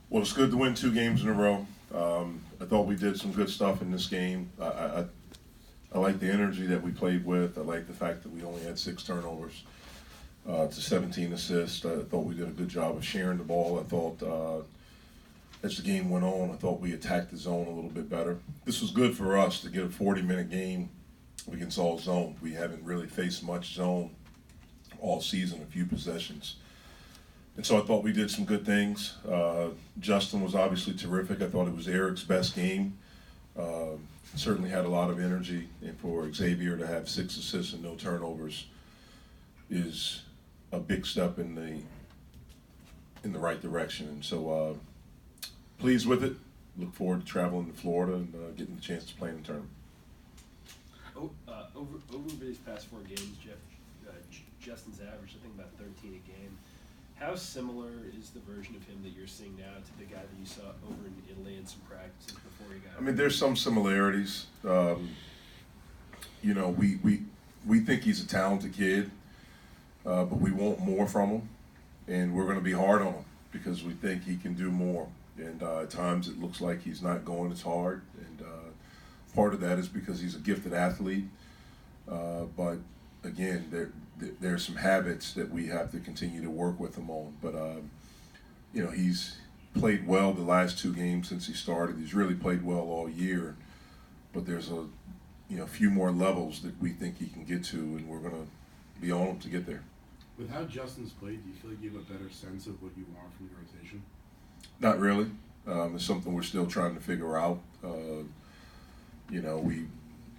Well, it's good to win 2 games in a row. I thought we did some good stuff in this game. I like the energy that we played with. I like the fact that we only had 6 turnovers to 17 assists. I thought we did a good job of sharing the ball. I thought as the game went on, I thought we attacked the zone a little bit better. This was good for us to get a 40-minute game against all zone. We haven't really faced much zone all season, a few possessions. And so I thought we did some good things. Justin was obviously terrific. I thought it was Eric's best game. Certainly had a lot of energy. And for Xavier to have 6 assists and no turnovers is a big step in the right direction. And so pleased with it. Look forward to traveling to Florida and getting the chance to play in the tournament. Over these past 4 games, Justin's averaged, I think, about 13 a game. How similar is the version of him that you're seeing now to the guy that you saw over in Italy in some practices before he got I mean, there's some similarities. You know, we think he's a talented kid, but we want more from him, and we're going to be hard on him because we think he can do more. And at times it looks like he's not going as hard, and part of that is because he's a gifted athlete. But again, there are some habits that we have to continue to work with him on. But you know, he's played well the last 2 games since he started. He's really played well all year. But there's a few more levels that we think he can get to, and we're going to be on him to get there. With how Justin's played, do you feel like you have a better sense of what you want from your rotation? Not really. It's something we're still trying to figure out. You know, we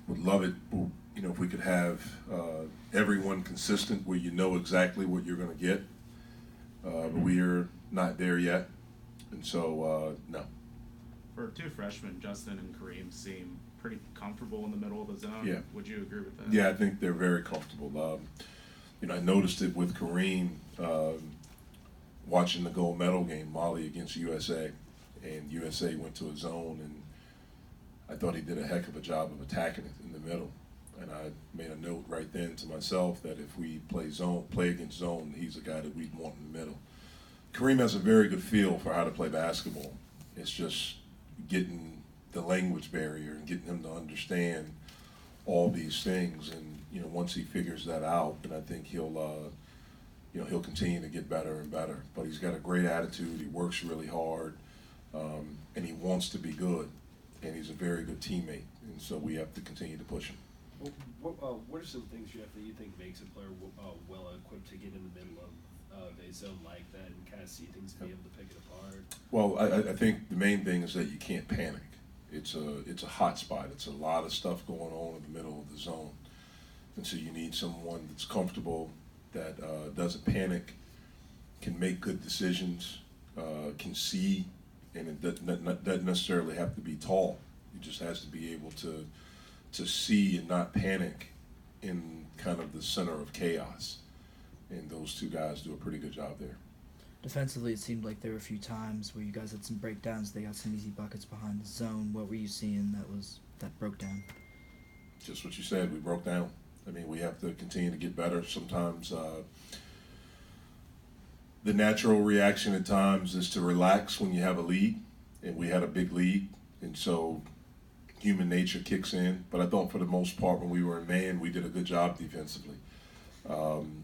would love it, you know, if we could have everyone consistent where you know exactly what you're going to get. But we're not there yet. And so, no. For 2 freshmen, Justin and Kareem seem pretty comfortable in the middle of the zone. Yeah. Would you agree with that? Yeah, I think they're very comfortable. You know, I noticed it with Kareem watching the gold medal game, Mali against USA, and USA went to a zone, and I thought he did a heck of a job of attacking it in the middle. And I made a note right then to myself that if we play against zone, he's a guy that we'd want in the middle. Kareem has a very good feel for how to play basketball. It's just getting the language barrier and getting him to understand all these things. And you know, once he figures that out, then I think he'll continue to get better and better. But he's got a great attitude. He works really hard, and he wants to be good. And he's a very good teammate. And so we have to continue to push him. What are some things, Jeff, that you think makes a player well equipped to get in the middle of a zone like that and kind of see things and be able to pick it apart? Well, I think the main thing is that you can't panic. It's a hot spot. It's a lot of stuff going on in the middle of the zone. And so you need someone that's comfortable, that doesn't panic, can make good decisions, can see, and it doesn't necessarily have to be tall. It just has to be able to see and not panic in kind of the center of chaos. And those 2 guys do a pretty good job there. Defensively, it seemed like there were a few times where you guys had some breakdowns. They got some easy buckets behind the zone. What were you seeing that broke down? Just what you said, we broke down. I mean, we have to continue to get better. Sometimes the natural reaction at times is to relax when you have a lead, and we had a big lead, and so human nature kicks in. But I thought for the most part when we were in man, we did a good job defensively,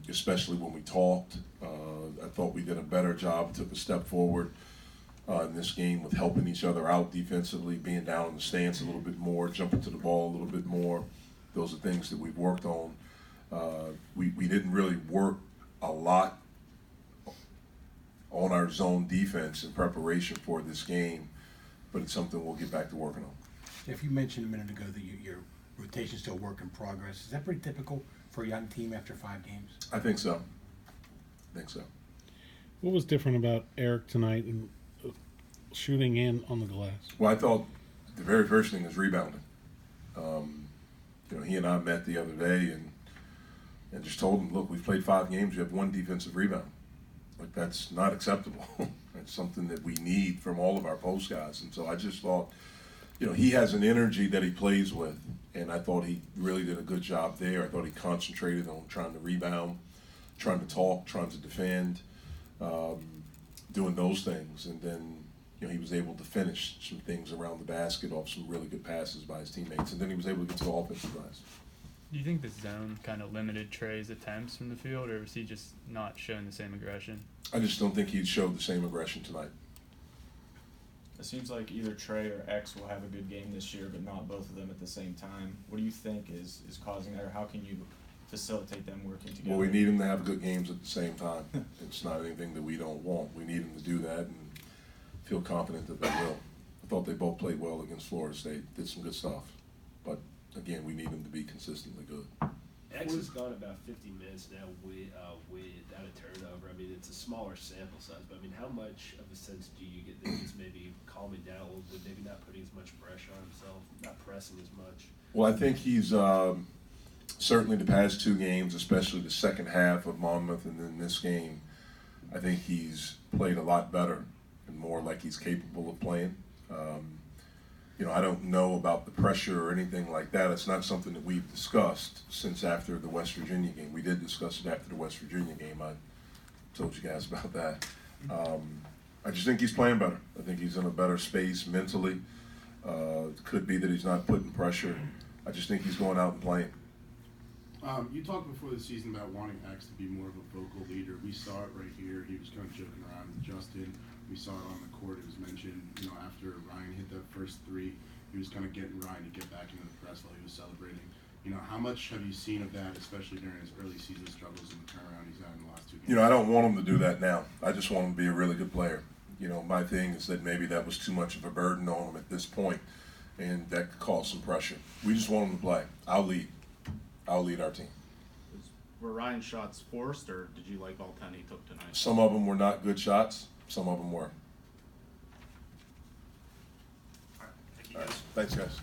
especially when we talked. I thought we did a better job, took a step forward in this game with helping each other out defensively, being down in the stance a little bit more, jumping to the ball a little bit more. Those are things that we've worked on. We didn't really work a lot on our zone defense in preparation for this game, but it's something we'll get back to working on. Jeff, you mentioned a minute ago that your rotation is still a work in progress. Is that pretty typical for a young team after 5 games? I think so. What was different about Eric tonight and shooting in on the glass? Well, I thought the very first thing is rebounding. You know, he and I met the other day and just told him, look, we've played 5 games, you have 1 defensive rebound. Like, that's not acceptable. It's something that we need from all of our post guys. And so I just thought, you know, he has an energy that he plays with, and I thought he really did a good job there. I thought he concentrated on trying to rebound, trying to talk, trying to defend, doing those things. And then, he was able to finish some things around the basket off some really good passes by his teammates, and then he was able to get to the offensive glass. Do you think the zone kind of limited Trey's attempts from the field, or was he just not showing the same aggression? I just don't think he'd showed the same aggression tonight. It seems like either Trey or X will have a good game this year, but not both of them at the same time. What do you think is causing that, or how can you facilitate them working together? Well, we need him to have good games at the same time. It's not anything that we don't want. We need him to do that and feel confident that they will. I thought they both played well against Florida State, did some good stuff. But, again, we need him to be consistently good. X has gone about 50 minutes now without a turnover. I mean, it's a smaller sample size, but I mean, how much of a sense do you get that he's maybe calming down a little bit, maybe not putting as much pressure on himself, not pressing as much? Well, I think he's certainly the past two games, especially the second half of Monmouth and then this game, I think he's played a lot better and more like he's capable of playing. I don't know about the pressure or anything like that. It's not something that we've discussed since after the West Virginia game. We did discuss it after the West Virginia game. I told you guys about that. I just think he's playing better. I think he's in a better space mentally. It could be that he's not putting pressure. I just think he's going out and playing. You talked before the season about wanting X to be more of a vocal leader. We saw it right here. He was kind of joking around with Justin. We saw it on the court. It was mentioned, after Ryan hit that first three, he was kind of getting Ryan to get back into the press while he was celebrating. How much have you seen of that, especially during his early season struggles and the turnaround he's had in the last two games? I don't want him to do that now. I just want him to be a really good player. My thing is that maybe that was too much of a burden on him at this point, and that could cause some pressure. We just want him to play. I'll lead our team. Were Ryan's shots forced, or did you like all 10 he took tonight? Some of them were not good shots. Some of them were. All right, thank you All right. guys. Thanks, guys.